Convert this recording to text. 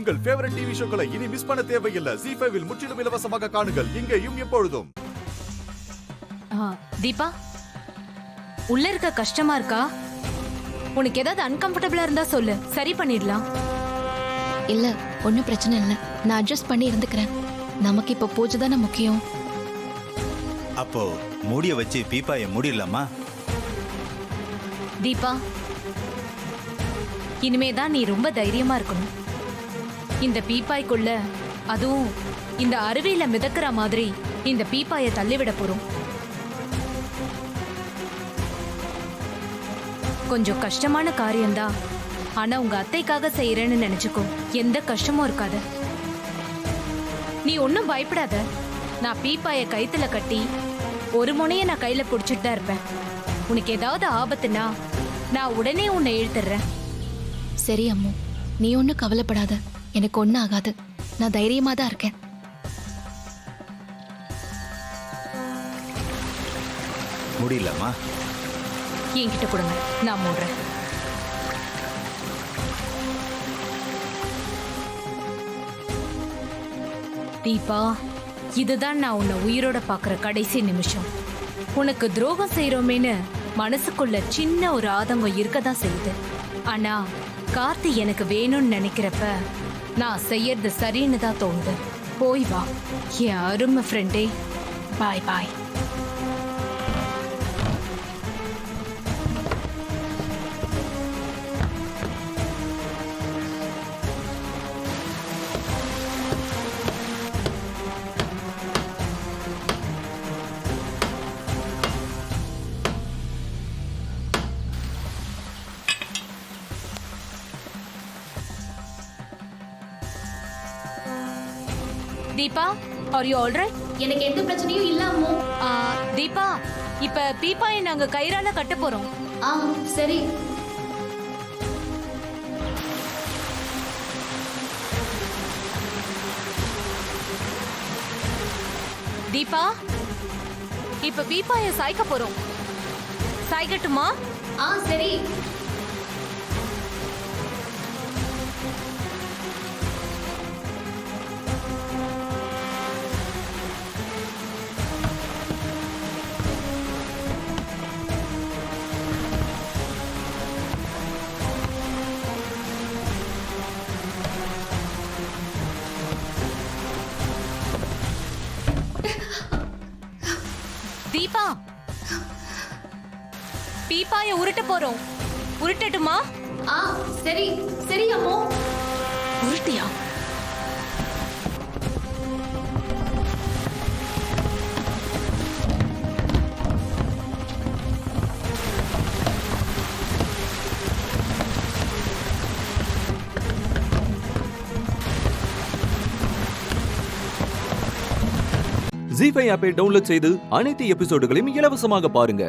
உங்கள் favourite TV ஷோக்களை இனி miss பண்ண தேவையில்லை. ZEE5 இல் முற்றிலும் இலவசமாக காணுங்கள். இங்கேயும் எப்பொழுதும். தீபா, உள்ள இருக்க கஷ்டமா இருக்கா? உனக்கு ஏதாவது அன்கம்ஃபர்டபிளா இருந்தா சொல்லு, சரி பண்ணிடலாம். இல்ல, ஒன்னும் பிரச்சனை இல்ல. நான் அட்ஜஸ்ட் பண்ணி இருந்துக்கிறேன். நமக்கு இப்ப பூஜை தானே முக்கியம். அப்போ மூடிய வச்சு பீப்பாய மூடிடலாமா? தீபா, இனிமேதான் நீ ரொம்ப தைரியமா இருக்கணும். இந்த பீப்பாய்க்குள்ள, அதுவும் இந்த அருவியில மிதக்கிற மாதிரி இந்த பீப்பாயை தள்ளிவிட போறோம். கொஞ்சம் கஷ்டமான காரியம்தான், ஆனா உங்க அத்தைக்காக செய்யறேன்னு நினைச்சுக்கோ. எந்த கஷ்டமும் இருக்காது. நீ ஒன்னும் பயப்படாத. நான் பீப்பாய கயித்துல கட்டி ஒரு முனைய நான் கையில புடிச்சிட்டு தான் இருப்பேன். உனக்கு ஏதாவது ஆபத்துனா நான் உடனே உன்னை இழுத்துறேன். சரி அம்மு, நீ ஒன்னும் கவலைப்படாத. எனக்கு ஒன்னும் ஆகாது. நான் தைரியமா தான் இருக்கேன். முடியலாமா? என்கிட்ட கொடுங்க, நான் மூடுறேன். தீபா, இதுதான் நான் உன்னை உயிரோட பாக்குற கடைசி நிமிஷம். உனக்கு துரோகம் செய்யறோமேன்னு மனசுக்குள்ள சின்ன ஒரு ஆதங்கம் இருக்கதான் செய்யுது. ஆனா கார்த்தி எனக்கு வேணும்னு நினைக்கிறப்ப நான் செய்யறது சரின்னு தான் தோணுது. போய் வா என் அருமை ஃப்ரெண்டே. Bye bye. Deepa, are you alright? எனக்கு எந்த பிரச்சனையும் இல்ல அம்மு. தீபா, இப்ப பீப்பாயை நாங்க கயிறால கட்ட போறோம். சரி. தீபா, இப்ப பீப்பாயை சாய்க்க போறோம். சாய்க்கட்டுமா? சரி. தீபா, பீப்பாய உருட்ட போறோம். உருட்டட்டுமா? சரி சரி அம்மோ. உருட்டியா? ZEE5 ஆப்பை டவுன்லோட் செய்து அனைத்து எபிசோடுகளையும் இலவசமாக பாருங்க.